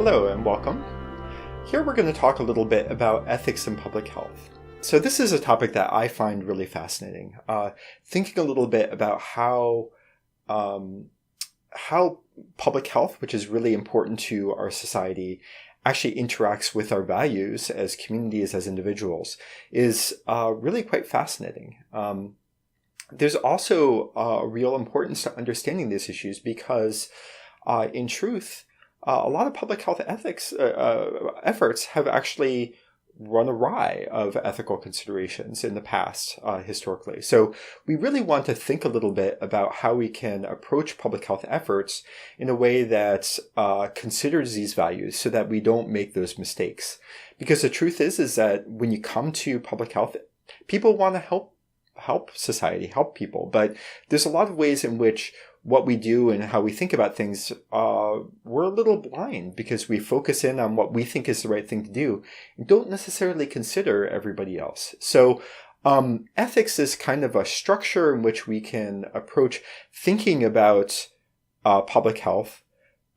Hello and welcome. Here we're going to talk a little bit about ethics in public health. So this is a topic that I find really fascinating. Thinking a little bit about how public health, which is really important to our society, actually interacts with our values as communities, as individuals, is really quite fascinating. There's also a real importance to understanding these issues because, in truth, a lot of public health ethics efforts have actually run awry of ethical considerations in the past, historically. So we really want to think a little bit about how we can approach public health efforts in a way that considers these values so that we don't make those mistakes. Because the truth is that when you come to public health, people want to help society, help people. But there's a lot of ways in which what we do and how we think about things, we're a little blind because we focus in on what we think is the right thing to do and don't necessarily consider everybody else. So ethics is kind of a structure in which we can approach thinking about public health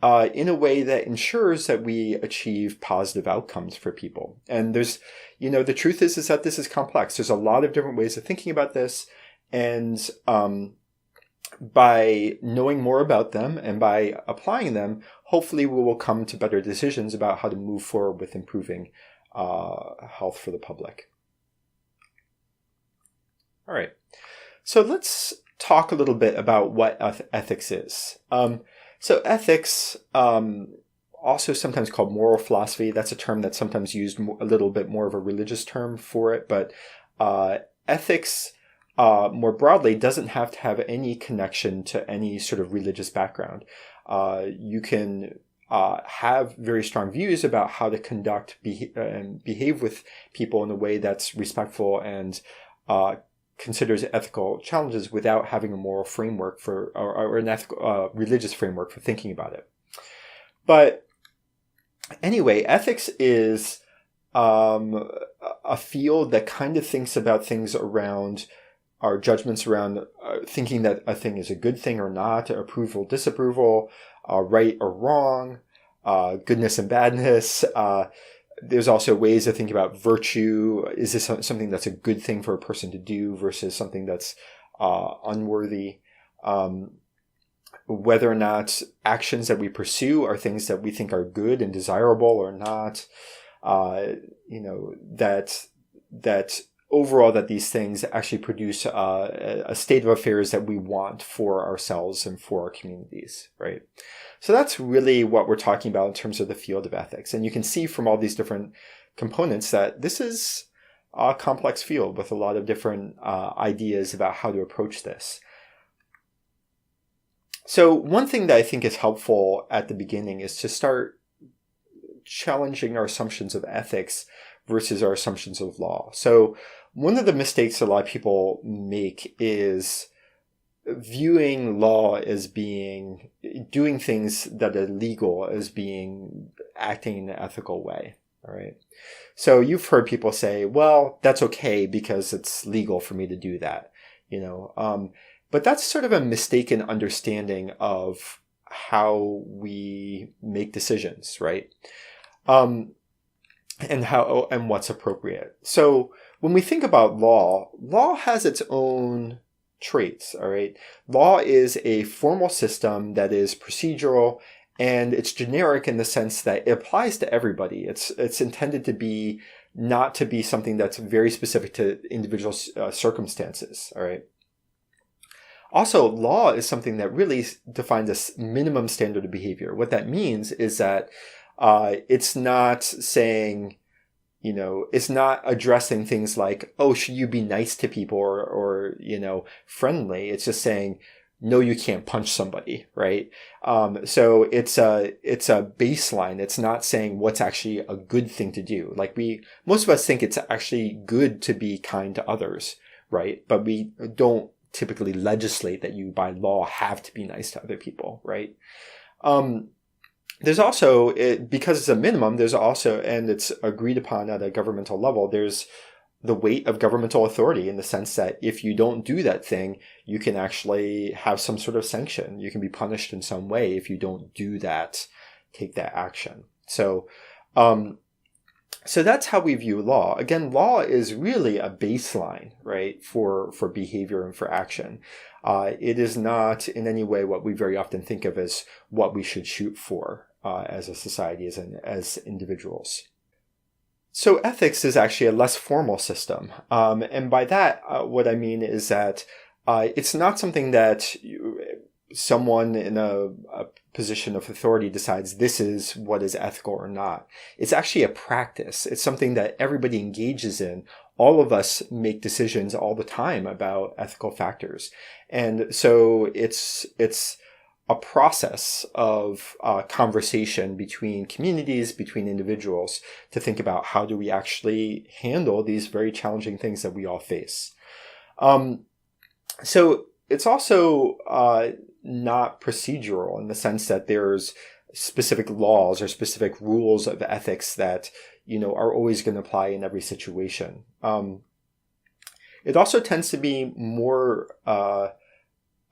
in a way that ensures that we achieve positive outcomes for people. And there's, the truth is that this is complex. There's a lot of different ways of thinking about this. And by knowing more about them and by applying them, hopefully we will come to better decisions about how to move forward with improving health for the public. All right. So let's talk a little bit about what ethics is. So ethics, also sometimes called moral philosophy, that's a term that's sometimes used a little bit more of a religious term for it, but ethics more broadly doesn't have to have any connection to any sort of religious background. You can have very strong views about how to conduct and behave with people in a way that's respectful and considers ethical challenges without having a moral framework or an ethical religious framework for thinking about it. But anyway, ethics is a field that kind of thinks about things around our judgments around thinking that a thing is a good thing or not, approval, disapproval, right or wrong, goodness and badness. There's also ways to think about virtue. Is this something that's a good thing for a person to do versus something that's unworthy? Whether or not actions that we pursue are things that we think are good and desirable or not. That overall that these things actually produce a state of affairs that we want for ourselves and for our communities, right? So that's really what we're talking about in terms of the field of ethics. And you can see from all these different components that this is a complex field with a lot of different ideas about how to approach this. So one thing that I think is helpful at the beginning is to start challenging our assumptions of ethics versus our assumptions of law. So one of the mistakes a lot of people make is viewing law as being doing things that are legal as being acting in an ethical way. All right. So you've heard people say, well, that's okay because it's legal for me to do that, but that's sort of a mistaken understanding of how we make decisions, right? And what's appropriate. So when we think about law has its own traits, all right? Law is a formal system that is procedural and it's generic in the sense that it applies to everybody. It's intended to be not to be something that's very specific to individual circumstances, all right? Also, law is something that really defines a minimum standard of behavior. What that means is that it's not saying, it's not addressing things like, oh, should you be nice to people or friendly? It's just saying, no, you can't punch somebody, right? So it's a baseline. It's not saying what's actually a good thing to do. Like most of us think it's actually good to be kind to others, right? But we don't typically legislate that you by law have to be nice to other people, right? There's also, because it's a minimum, there's also, and it's agreed upon at a governmental level, there's the weight of governmental authority in the sense that if you don't do that thing, you can actually have some sort of sanction. You can be punished in some way if you don't do that, take that action. So that's how we view law. Again, law is really a baseline, right, for behavior and for action. It is not in any way what we very often think of as what we should shoot for as a society, as individuals. So ethics is actually a less formal system. And by that, what I mean is that it's not something that someone in a position of authority decides this is what is ethical or not. It's actually a practice. It's something that everybody engages in. All of us make decisions all the time about ethical factors. And so it's a process of conversation between communities, between individuals, to think about how do we actually handle these very challenging things that we all face. So it's also not procedural in the sense that there's specific laws or specific rules of ethics that, are always going to apply in every situation. It also tends to be more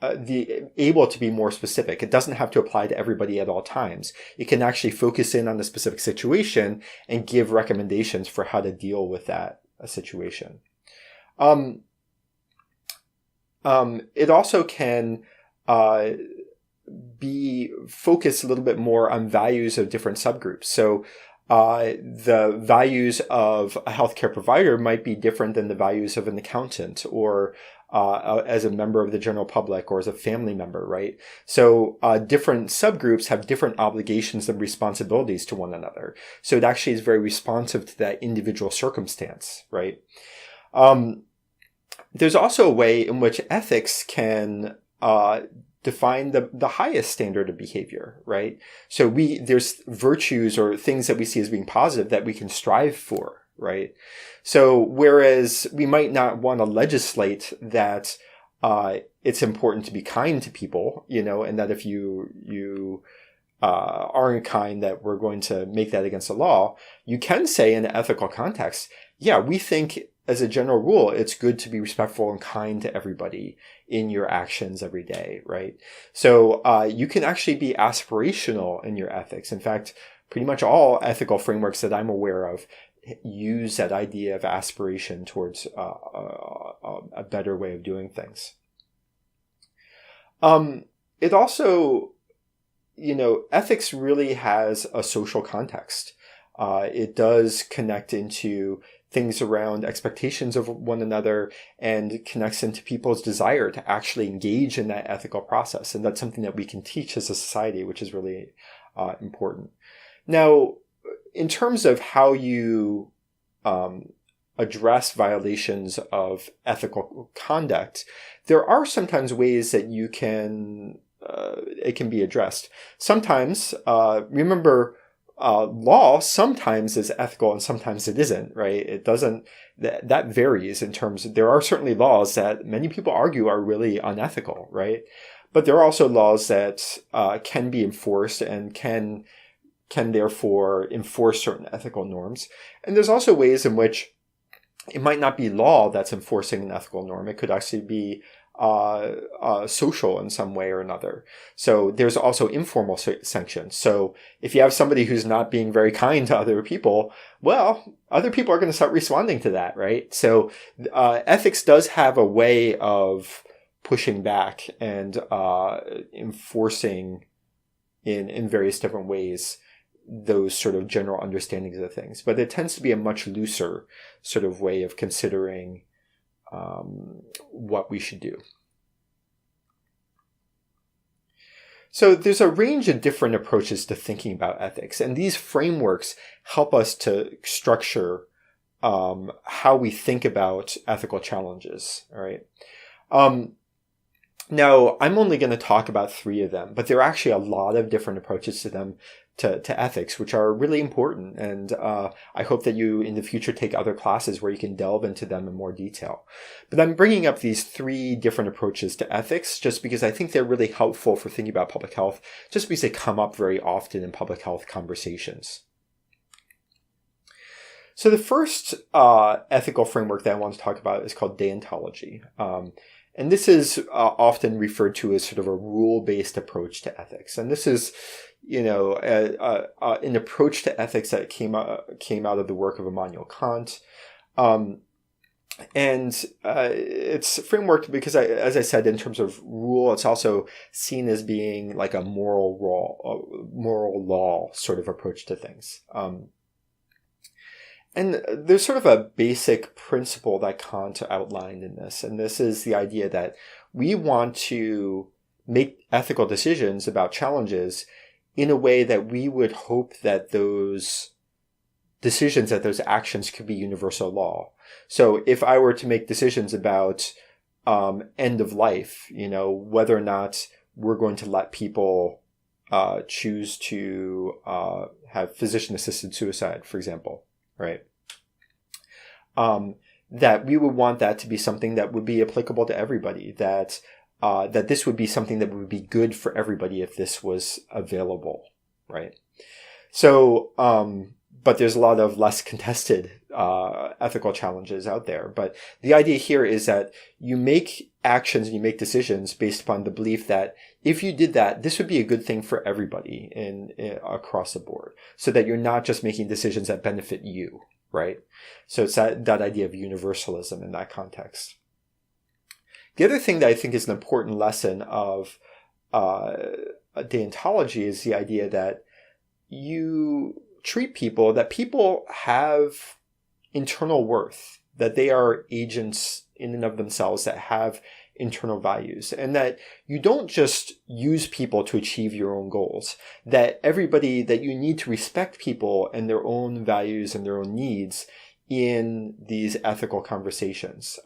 able to be more specific. It doesn't have to apply to everybody at all times. It can actually focus in on the specific situation and give recommendations for how to deal with that situation. It also can be focused a little bit more on values of different subgroups. So the values of a healthcare provider might be different than the values of an accountant or as a member of the general public or as a family member, right? So different subgroups have different obligations and responsibilities to one another. So it actually is very responsive to that individual circumstance, right? There's also a way in which ethics can define the highest standard of behavior, right? So there's virtues or things that we see as being positive that we can strive for, right? So whereas we might not want to legislate that it's important to be kind to people, and that if you aren't kind, that we're going to make that against the law, you can say in an ethical context, yeah, we think as a general rule, it's good to be respectful and kind to everybody in your actions every day, right? So you can actually be aspirational in your ethics. In fact, pretty much all ethical frameworks that I'm aware of use that idea of aspiration towards a better way of doing things. It also, ethics really has a social context. It does connect into things around expectations of one another and connects into people's desire to actually engage in that ethical process. And that's something that we can teach as a society, which is really important. Now, in terms of how you address violations of ethical conduct, there are sometimes ways that you can it can be addressed. Sometimes, remember, law sometimes is ethical and sometimes it isn't, right? It doesn't, that varies in terms of, there are certainly laws that many people argue are really unethical, right? But there are also laws that can be enforced and can therefore enforce certain ethical norms. And there's also ways in which it might not be law that's enforcing an ethical norm. It could actually be social in some way or another. So there's also informal sanctions. So if you have somebody who's not being very kind to other people, well, other people are going to start responding to that, right? So ethics does have a way of pushing back and enforcing in various different ways those sort of general understandings of things. But it tends to be a much looser sort of way of considering what we should do. So there's a range of different approaches to thinking about ethics, and these frameworks help us to structure how we think about ethical challenges. All right. Now, I'm only going to talk about 3 of them, but there are actually a lot of different approaches to them, to ethics, which are really important. And I hope that you in the future take other classes where you can delve into them in more detail. But I'm bringing up these 3 different approaches to ethics just because I think they're really helpful for thinking about public health, just because they come up very often in public health conversations. So the first ethical framework that I want to talk about is called Deontology. And this is often referred to as sort of a rule-based approach to ethics. And this is, an approach to ethics that came out of the work of Immanuel Kant. It's frameworked because, as I said, in terms of rule, it's also seen as being like a moral law sort of approach to things. And there's sort of a basic principle that Kant outlined in this, and this is the idea that we want to make ethical decisions about challenges in a way that we would hope that those decisions, that those actions could be universal law. So if I were to make decisions about end of life, whether or not we're going to let people choose to have physician-assisted suicide, for example, right? That we would want that to be something that would be applicable to everybody, that this would be something that would be good for everybody if this was available, right? So, but there's a lot of less contested ethical challenges out there. But the idea here is that you make actions and you make decisions based upon the belief that if you did that, this would be a good thing for everybody across the board, so that you're not just making decisions that benefit you, right? So it's that idea of universalism in that context. The other thing that I think is an important lesson of deontology is the idea that you treat people, that people have internal worth, that they are agents in and of themselves that have internal values, and that you don't just use people to achieve your own goals, that you need to respect people and their own values and their own needs in these ethical conversations.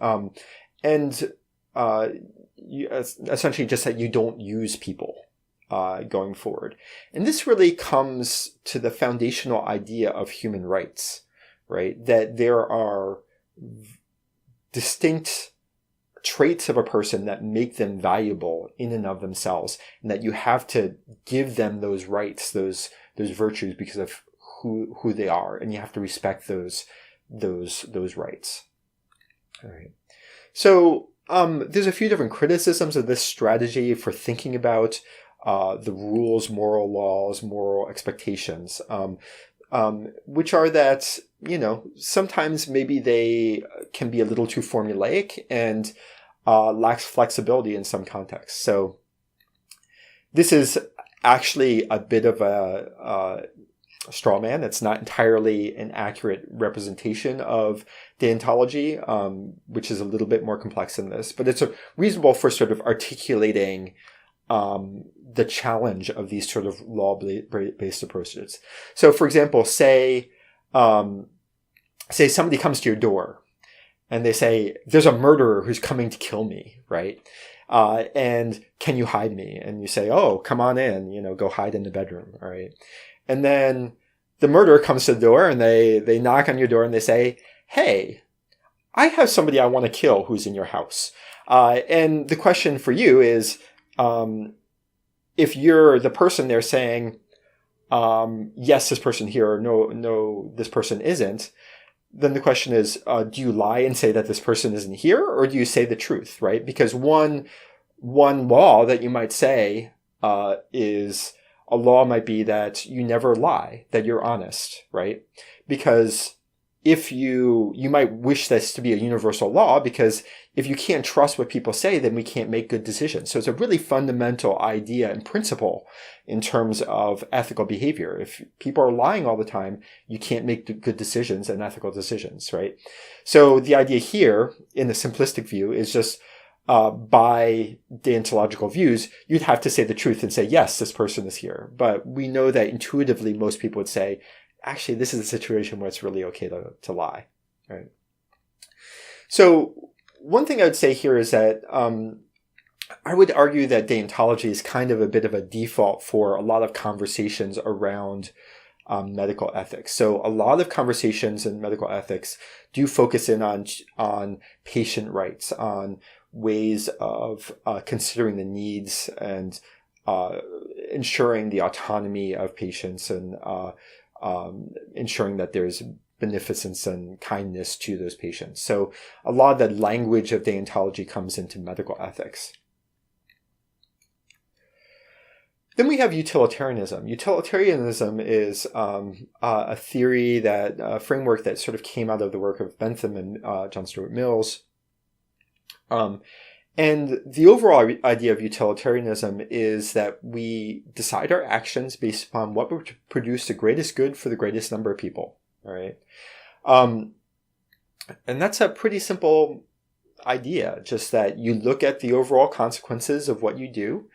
Essentially just that you don't use people going forward. And this really comes to the foundational idea of human rights, right? That there are distinct traits of a person that make them valuable in and of themselves, and that you have to give them those rights, those virtues, because of who they are, and you have to respect those rights. All right. So there's a few different criticisms of this strategy for thinking about the rules, moral laws, moral expectations, which are that, sometimes maybe they can be a little too formulaic and lacks flexibility in some contexts. So this is actually a bit of a straw man. It's not entirely an accurate representation of deontology, which is a little bit more complex than this, but it's reasonable for sort of articulating the challenge of these sort of law-based approaches. So, for example, say somebody comes to your door and they say, there's a murderer who's coming to kill me, right? And can you hide me? And you say, oh, come on in, go hide in the bedroom, all right? And then the murderer comes to the door and they knock on your door and they say, hey, I have somebody I want to kill who's in your house. And the question for you is, if you're the person they're saying, yes, this person here, or no, this person isn't, then the question is, do you lie and say that this person isn't here, or do you say the truth, right? Because one law that you might say is a law might be that you never lie, that you're honest, right? Because if you might wish this to be a universal law, because if you can't trust what people say, then we can't make good decisions. So it's a really fundamental idea and principle in terms of ethical behavior. If people are lying all the time, you can't make good decisions and ethical decisions, right? So the idea here, in the simplistic view, is just by deontological views, you'd have to say the truth and say, yes, this person is here. But we know that intuitively most people would say, actually, this is a situation where it's really okay to lie, right? So one thing I would say here is that I would argue that deontology is kind of a bit of a default for a lot of conversations around medical ethics. So a lot of conversations in medical ethics do focus in on patient rights, on ways of considering the needs and ensuring the autonomy of patients and ensuring that there's beneficence and kindness to those patients. So a lot of the language of deontology comes into medical ethics. Then we have utilitarianism. Utilitarianism is a theory a framework that sort of came out of the work of Bentham and John Stuart Mills. And the overall idea of utilitarianism is that we decide our actions based upon what would produce the greatest good for the greatest number of people. All right. And that's a pretty simple idea, just that you look at the overall consequences of what you do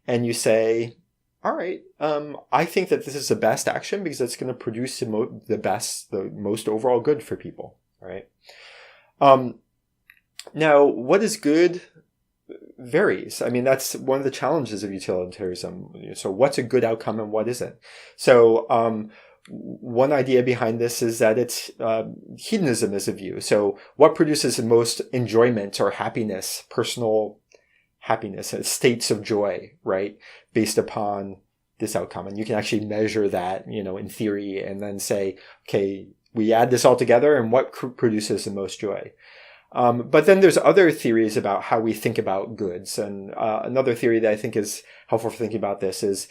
and you say, all right, I think that this is the best action because it's going to produce the most overall good for people. All right. Now, what is good varies. I mean, that's one of the challenges of utilitarianism. So what's a good outcome and what isn't? So one idea behind this is that it's hedonism is a view. So what produces the most enjoyment or happiness, personal happiness, states of joy, right, based upon this outcome. And you can actually measure that, in theory, and then say, okay, we add this all together and what produces the most joy? But then there's other theories about how we think about goods. And another theory that I think is helpful for thinking about this is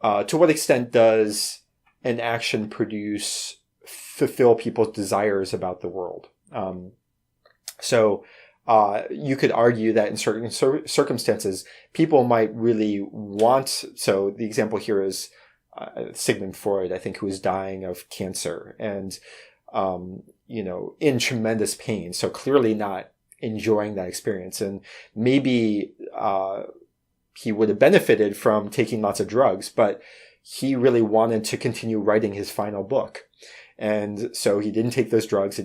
to what extent does an action fulfill people's desires about the world? So you could argue that in certain circumstances, people might really want. So the example here is Sigmund Freud, I think, who was dying of cancer and in tremendous pain. So clearly not enjoying that experience. And maybe he would have benefited from taking lots of drugs, but he really wanted to continue writing his final book. And so he didn't take those drugs.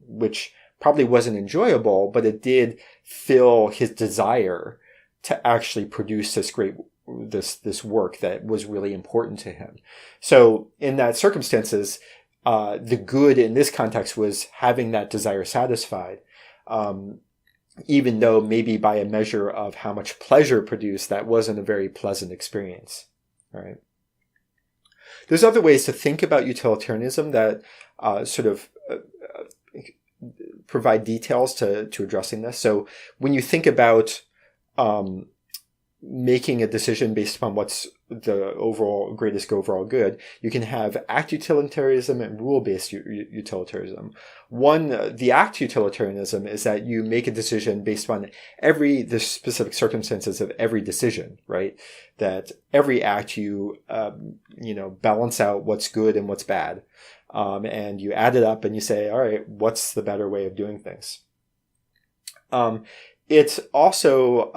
Which probably wasn't enjoyable, but it did fill his desire to actually produce this work that was really important to him. So in that circumstances, the good in this context was having that desire satisfied, even though maybe by a measure of how much pleasure produced, that wasn't a very pleasant experience. Right? There's other ways to think about utilitarianism that provide details to addressing this. So when you think about making a decision based upon what's the greatest overall good, you can have act utilitarianism and rule-based utilitarianism. The act utilitarianism is that you make a decision based upon the specific circumstances of every decision, right? That every act you balance out what's good and what's bad. And you add it up and you say, all right, what's the better way of doing things? It's also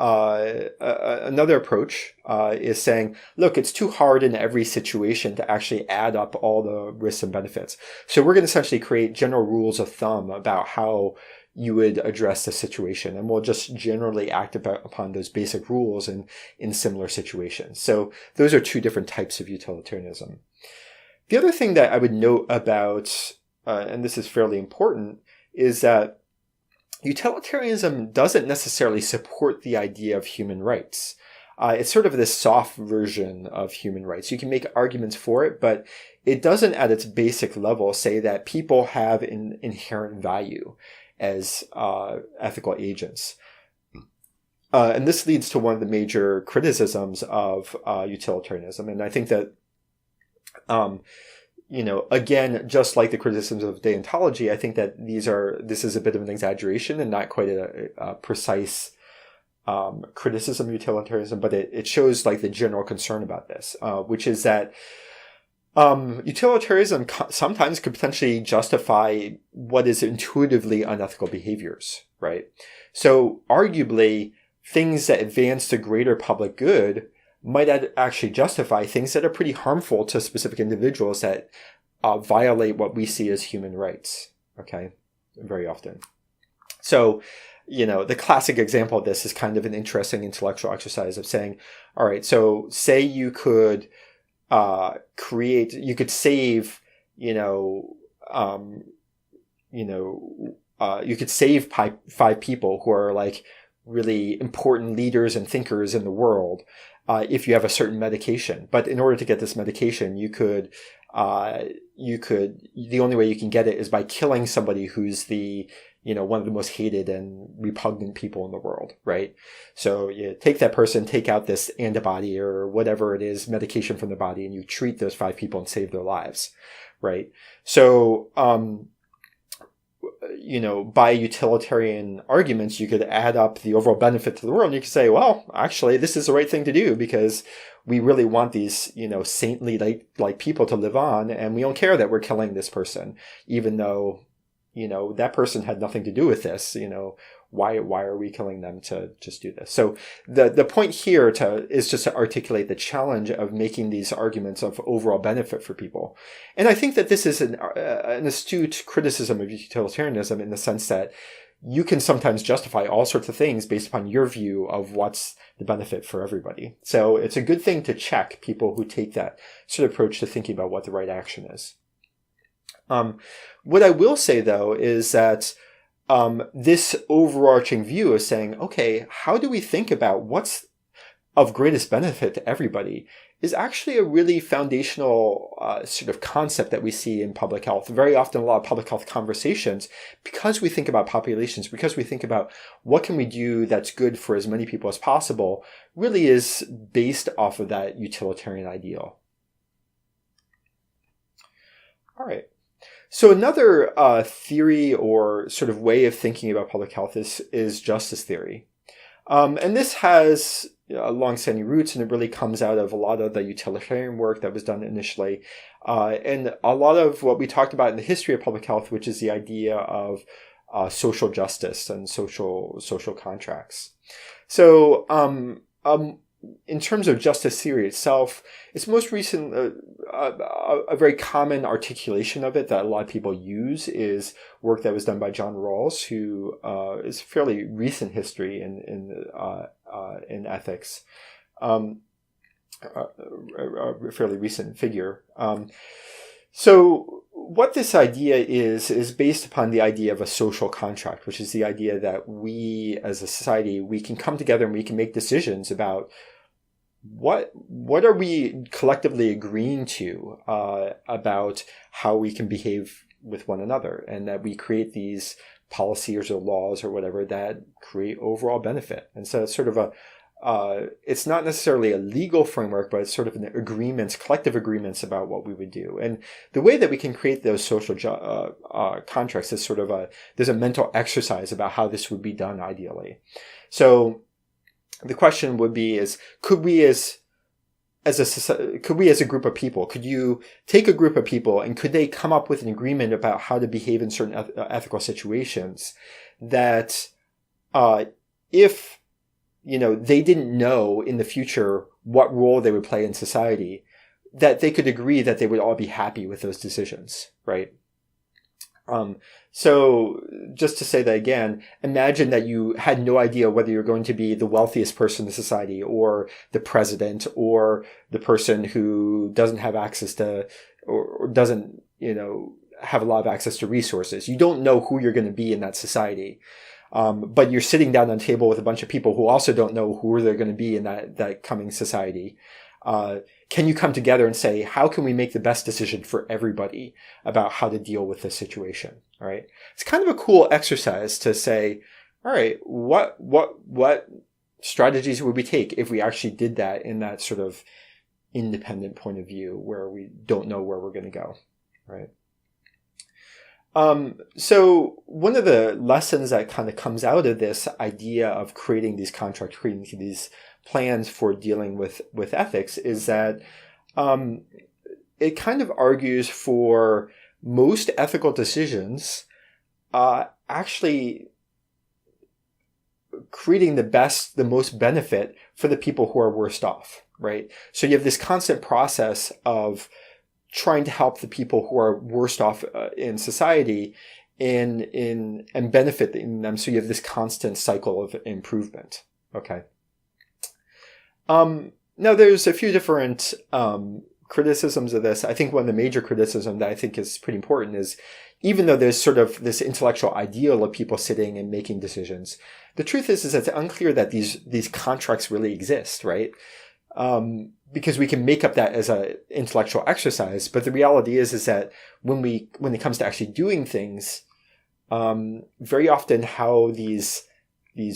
another approach is saying, look, it's too hard in every situation to actually add up all the risks and benefits. So we're going to essentially create general rules of thumb about how you would address the situation. And we'll just generally act upon those basic rules in similar situations. So those are two different types of utilitarianism. The other thing that I would note about, and this is fairly important, is that utilitarianism doesn't necessarily support the idea of human rights. It's sort of this soft version of human rights. You can make arguments for it, but it doesn't at its basic level say that people have an inherent value as ethical agents. And this leads to one of the major criticisms of utilitarianism. And I think that again, just like the criticisms of deontology, I think that this is a bit of an exaggeration and not quite a precise criticism of utilitarianism, but it shows like the general concern about this, which is that utilitarianism sometimes could potentially justify what is intuitively unethical behaviors, right? So arguably, things that advance the greater public good might actually justify things that are pretty harmful to specific individuals that violate what we see as human rights, okay, very often. So, the classic example of this is kind of an interesting intellectual exercise of saying, all right, so say you could you could save, you could save 5 people who are like really important leaders and thinkers in the world, if you have a certain medication. But in order to get this medication, you could the only way you can get it is by killing somebody who's one of the most hated and repugnant people in the world, right? So you take that person, take out this antibody or whatever it is, medication from the body, and you treat those 5 people and save their lives, right? So, by utilitarian arguments, you could add up the overall benefit to the world. And you could say, well, actually, this is the right thing to do because we really want these, saintly like people to live on, and we don't care that we're killing this person, even though, that person had nothing to do with this. Why are we killing them to just do this? So the point here is just to articulate the challenge of making these arguments of overall benefit for people. And I think that this is an astute criticism of utilitarianism in the sense that you can sometimes justify all sorts of things based upon your view of what's the benefit for everybody. So it's a good thing to check people who take that sort of approach to thinking about what the right action is. What I will say, though, is that this overarching view is saying, okay, how do we think about what's of greatest benefit to everybody is actually a really foundational sort of concept that we see in public health. Very often, a lot of public health conversations, because we think about populations, because we think about what can we do that's good for as many people as possible, really is based off of that utilitarian ideal. All right. So another theory or sort of way of thinking about public health is justice theory. And this has long-standing roots, and it really comes out of a lot of the utilitarian work that was done initially. And a lot of what we talked about in the history of public health, which is the idea of social justice and social contracts. So in terms of justice theory itself, its most recent, a very common articulation of it that a lot of people use is work that was done by John Rawls, who is fairly recent history in ethics, a fairly recent figure. So what this idea is based upon the idea of a social contract, which is the idea that we as a society, we can come together and we can make decisions about what are we collectively agreeing to about how we can behave with one another, and that we create these policies or laws or whatever that create overall benefit. And so it's sort of it's not necessarily a legal framework, but it's sort of an agreements, collective agreements about what we would do. And the way that we can create those social contracts is sort of there's a mental exercise about how this would be done ideally. So the question would be could we as a group of people, could you take a group of people and could they come up with an agreement about how to behave in certain ethical situations that if they didn't know in the future what role they would play in society, that they could agree that they would all be happy with those decisions, right? So just to say that again, imagine that you had no idea whether you're going to be the wealthiest person in society or the president or the person who doesn't have access to or doesn't, have a lot of access to resources. You don't know who you're going to be in that society. But you're sitting down on a table with a bunch of people who also don't know who they're going to be in that coming society. Can you come together and say, how can we make the best decision for everybody about how to deal with this situation? All right. It's kind of a cool exercise to say, all right, what strategies would we take if we actually did that in that sort of independent point of view where we don't know where we're going to go, right? So one of the lessons that kind of comes out of this idea of creating these contracts, creating these plans for dealing with ethics is that it kind of argues for most ethical decisions actually creating the most benefit for the people who are worst off, right? So you have this constant process of trying to help the people who are worst off in society and benefiting them. So you have this constant cycle of improvement. Okay. Now there's a few different criticisms of this. I think one of the major criticisms that I think is pretty important is even though there's sort of this intellectual ideal of people sitting and making decisions, the truth is that it's unclear that these contracts really exist, right? because we can make up that as an intellectual exercise. But the reality is that when it comes to actually doing things, very often how these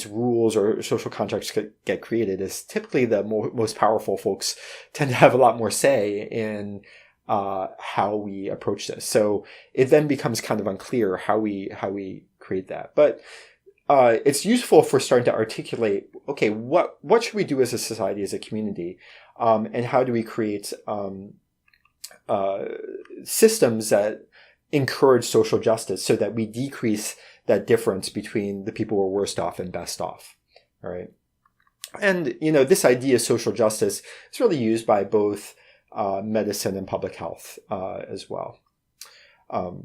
rules or social contracts get created is typically the most powerful folks tend to have a lot more say in how we approach this. So it then becomes kind of unclear how we create that. But it's useful for starting to articulate, okay, what should we do as a society, as a community, and how do we create systems that encourage social justice so that we decrease that difference between the people who are worst off and best off. All right. And, this idea of social justice is really used by both medicine and public health as well. All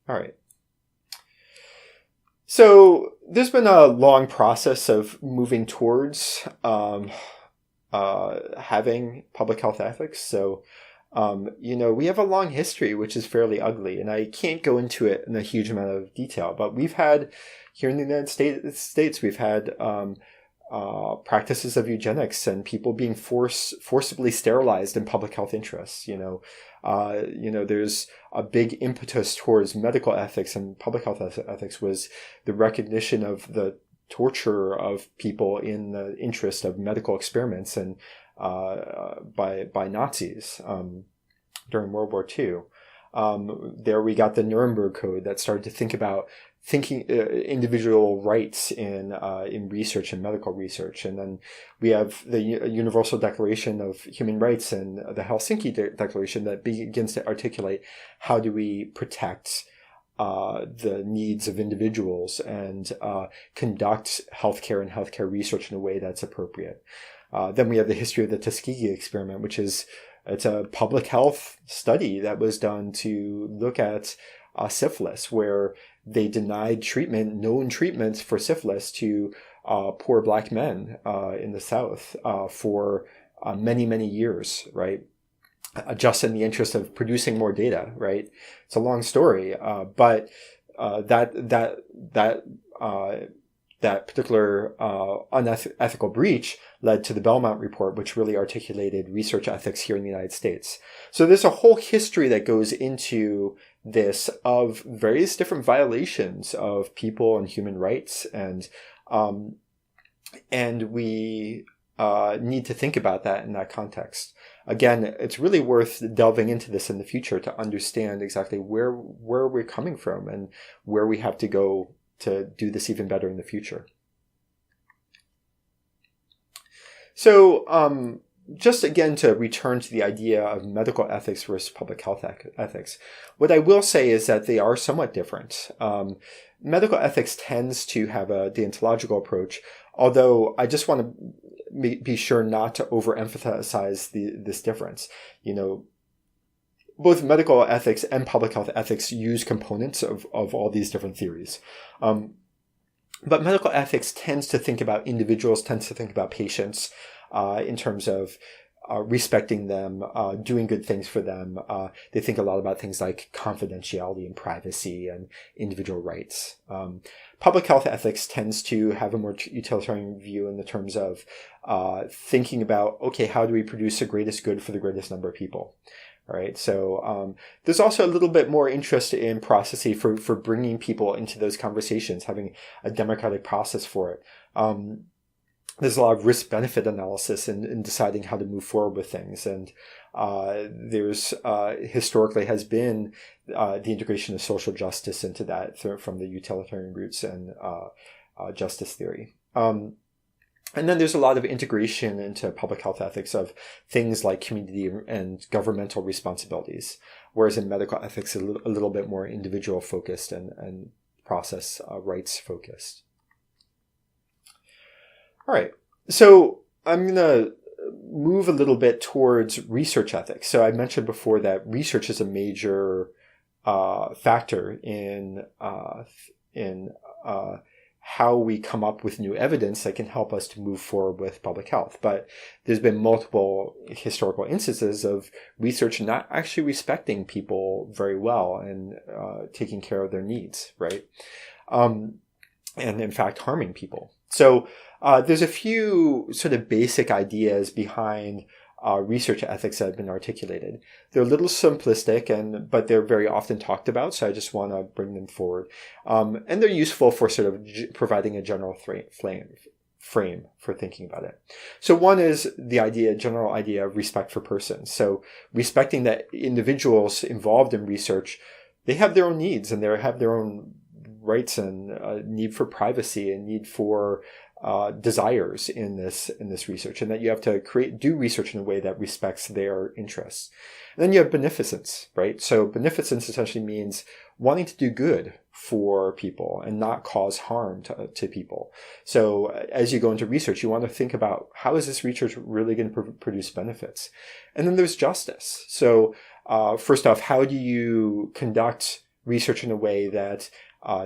right. So there's been a long process of moving towards having public health ethics. So we have a long history, which is fairly ugly, and I can't go into it in a huge amount of detail, but we've had here in the United States, we've had practices of eugenics and people being forcibly sterilized in public health interests. There's a big impetus towards medical ethics, and public health ethics was the recognition of the torture of people in the interest of medical experiments and by Nazis during World War II. There we got the Nuremberg Code that started to think about individual rights in research and medical research, and then we have the Universal Declaration of Human Rights and the Helsinki Declaration that begins to articulate how do we protect the needs of individuals and conduct healthcare and healthcare research in a way that's appropriate. Then we have the history of the Tuskegee experiment, it's a public health study that was done to look at syphilis, where they denied known treatments for syphilis to poor black men in the South for many, many years, right? Just in the interest of producing more data, right? It's a long story, but that particular unethical breach led to the Belmont Report, which really articulated research ethics here in the United States. So there's a whole history that goes into this of various different violations of people and human rights, and we need to think about that in that context. Again, it's really worth delving into this in the future to understand exactly where we're coming from and where we have to go to do this even better in the future. So just again to return to the idea of medical ethics versus public health ethics, what I will say is that they are somewhat different. Medical ethics tends to have a deontological approach, although I just want to be sure not to overemphasize this difference. Both medical ethics and public health ethics use components of all these different theories. But medical ethics tends to think about individuals, tends to think about patients in terms of respecting them, doing good things for them. They think a lot about things like confidentiality and privacy and individual rights. Public health ethics tends to have a more utilitarian view in the terms of thinking about, okay, how do we produce the greatest good for the greatest number of people? All right. So there's also a little bit more interest in processing for bringing people into those conversations, having a democratic process for it. There's a lot of risk-benefit analysis in deciding how to move forward with things. And there's historically has been the integration of social justice into that from the utilitarian roots and justice theory. And then there's a lot of integration into public health ethics of things like community and governmental responsibilities, whereas in medical ethics, a little bit more individual focused and process rights focused. All right, so I'm going to move a little bit towards research ethics. So I mentioned before that research is a major factor in how we come up with new evidence that can help us to move forward with public health. But there's been multiple historical instances of research not actually respecting people very well and taking care of their needs, right? and in fact harming people. So there's a few sort of basic ideas behind research ethics that have been articulated. They're a little simplistic, but they're very often talked about, so I just want to bring them forward. And they're useful for sort of providing a general frame for thinking about it. So one is the general idea of respect for persons. So respecting that individuals involved in research, they have their own needs and they have their own rights and need for privacy and need for desires in this research, and that you have to do research in a way that respects their interests. And then you have beneficence, right? So beneficence essentially means wanting to do good for people and not cause harm to people. So as you go into research, you want to think about how is this research really going to produce benefits? And then there's justice. So first off, how do you conduct research in a way that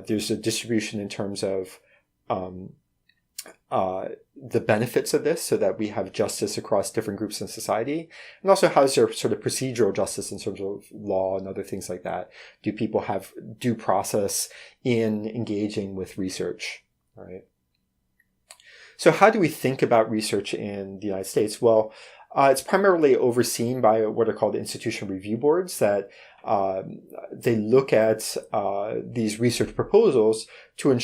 there's a distribution in terms of the benefits of this, so that we have justice across different groups in society? And also, how is there sort of procedural justice in terms of law and other things like that? Do people have due process in engaging with research? All right. So how do we think about research in the United States? Well, it's primarily overseen by what are called institutional review boards, that they look at these research proposals to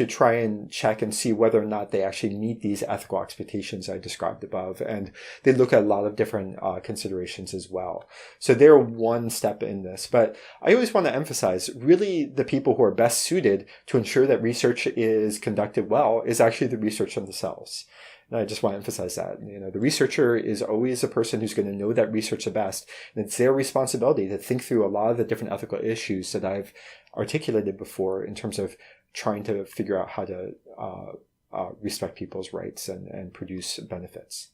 try and check and see whether or not they actually meet these ethical expectations I described above. And they look at a lot of different considerations as well. So they're one step in this. But I always want to emphasize, really the people who are best suited to ensure that research is conducted well is actually the researchers themselves. And I just want to emphasize that, the researcher is always a person who's going to know that research the best. And it's their responsibility to think through a lot of the different ethical issues that I've articulated before in terms of trying to figure out how to respect people's rights and produce benefits.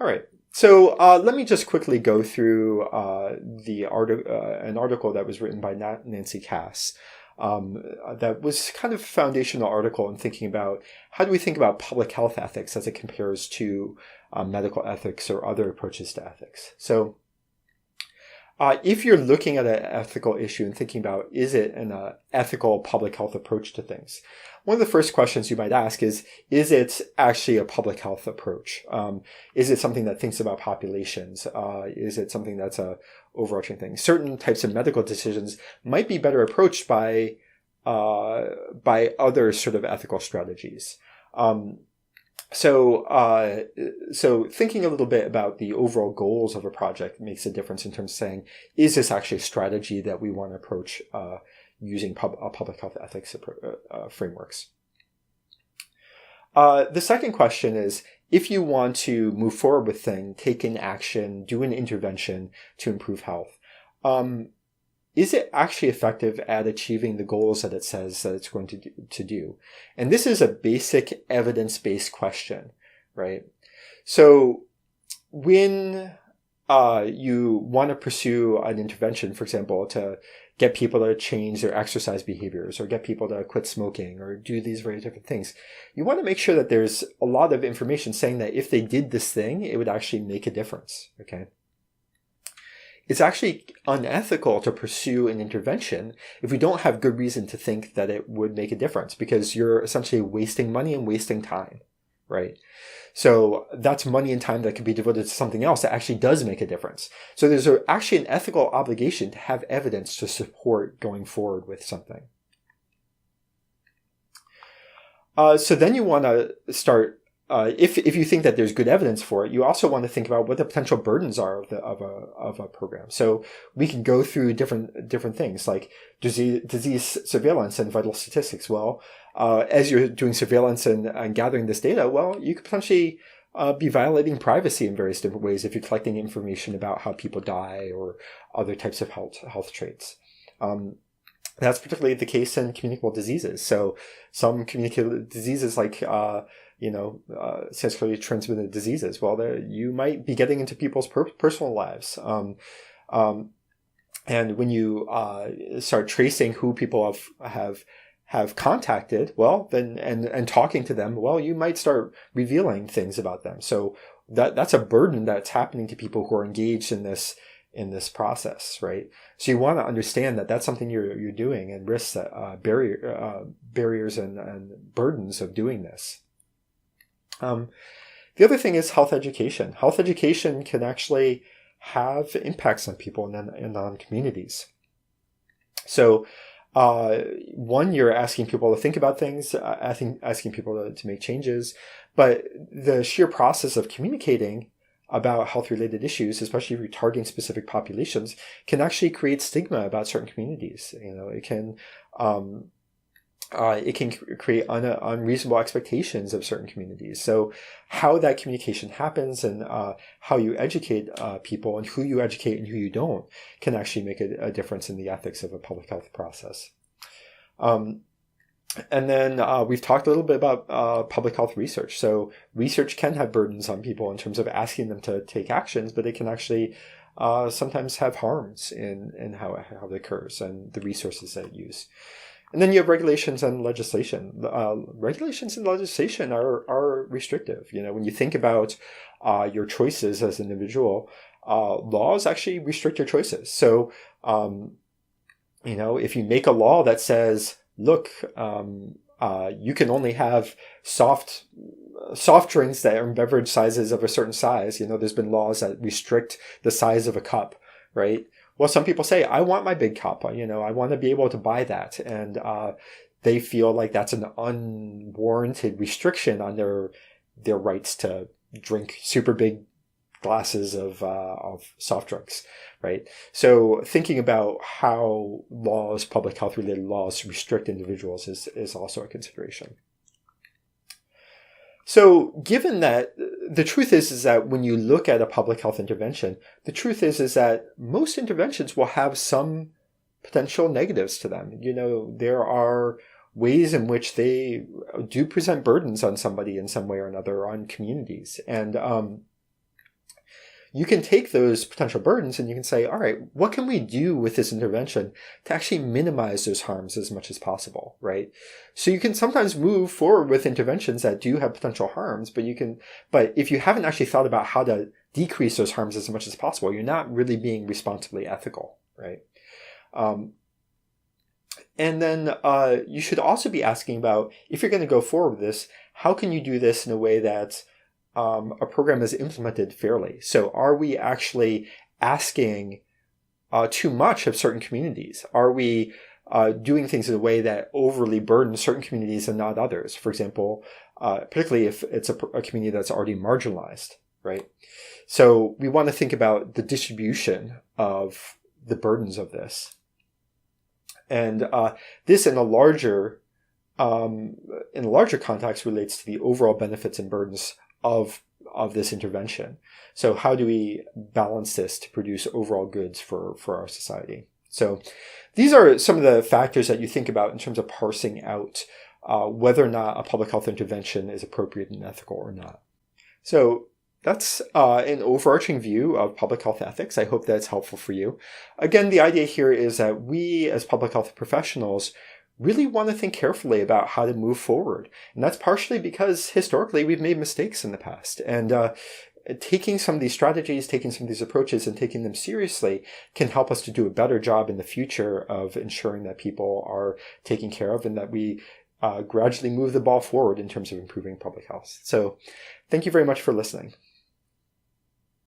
All right. So let me just quickly go through an article that was written by Nancy Cass. That was kind of a foundational article in thinking about how do we think about public health ethics as it compares to medical ethics or other approaches to ethics. So if you're looking at an ethical issue and thinking about, is it an ethical public health approach to things? One of the first questions you might ask is it actually a public health approach? Is it something that thinks about populations? Is it something that's a overarching thing? Certain types of medical decisions might be better approached by other sort of ethical strategies. So thinking a little bit about the overall goals of a project makes a difference in terms of saying, is this actually a strategy that we want to approach using public health ethics frameworks? The second question is, if you want to move forward with things, take an action, do an intervention to improve health, is it actually effective at achieving the goals that it says that it's going to do? And this is a basic evidence-based question, right? So when you want to pursue an intervention, for example, to get people to change their exercise behaviors or get people to quit smoking or do these very different things, you want to make sure that there's a lot of information saying that if they did this thing, it would actually make a difference, okay? It's actually unethical to pursue an intervention if we don't have good reason to think that it would make a difference, because you're essentially wasting money and wasting time, right? So that's money and time that could be devoted to something else that actually does make a difference. So there's actually an ethical obligation to have evidence to support going forward with something. So then you want to start, if you think that there's good evidence for it, you also want to think about what the potential burdens are of a program. So we can go through different things like disease surveillance and vital statistics. Well, as you're doing surveillance and gathering this data, well, you could potentially be violating privacy in various different ways if you're collecting information about how people die or other types of health traits. That's particularly the case in communicable diseases. So some communicable diseases like sexually transmitted diseases, well, you might be getting into people's personal lives. And when you start tracing who people have contacted, well, then and talking to them, well, you might start revealing things about them. So that's a burden that's happening to people who are engaged in this in this process, right? So you want to understand that that's something you're doing, and risks that barriers and burdens of doing this. The other thing is health education. Health education can actually have impacts on people and on communities. So, one, you're asking people to think about things, asking people to make changes, but the sheer process of communicating about health-related issues, especially if you're targeting specific populations, can actually create stigma about certain communities. It can create unreasonable expectations of certain communities. So how that communication happens and how you educate people, and who you educate and who you don't, can actually make a difference in the ethics of a public health process. And then we've talked a little bit about public health research. So research can have burdens on people in terms of asking them to take actions, but it can actually sometimes have harms in how it occurs and the resources that it use. And then you have regulations and legislation. Regulations and legislation are restrictive. When you think about your choices as an individual, laws actually restrict your choices. So, if you make a law that says, look, you can only have soft drinks that are in beverage sizes of a certain size. There's been laws that restrict the size of a cup, right? Well, some people say, I want my big cup. I want to be able to buy that. And they feel like that's an unwarranted restriction on their rights to drink super big glasses of soft drinks, right? So thinking about how public health related laws restrict individuals is also a consideration. So given that, the truth is that when you look at a public health intervention, the truth is that most interventions will have some potential negatives to them. There are ways in which they do present burdens on somebody in some way or another, on communities. And you can take those potential burdens and you can say, all right, what can we do with this intervention to actually minimize those harms as much as possible, right? So you can sometimes move forward with interventions that do have potential harms, but if you haven't actually thought about how to decrease those harms as much as possible, you're not really being responsibly ethical, right? And then you should also be asking about, if you're going to go forward with this, how can you do this in a way that a program is implemented fairly? So are we actually asking too much of certain communities? Are we doing things in a way that overly burdens certain communities and not others? For example, particularly if it's a community that's already marginalized, right? So we want to think about the distribution of the burdens of this. And this in a larger context relates to the overall benefits and burdens of this intervention. So how do we balance this to produce overall goods for our society? So these are some of the factors that you think about in terms of parsing out whether or not a public health intervention is appropriate and ethical or not. So that's an overarching view of public health ethics. I hope that's helpful for you. Again, the idea here is that we as public health professionals really want to think carefully about how to move forward. And that's partially because historically we've made mistakes in the past. And taking some of these strategies, taking some of these approaches and taking them seriously can help us to do a better job in the future of ensuring that people are taken care of and that we gradually move the ball forward in terms of improving public health. So thank you very much for listening.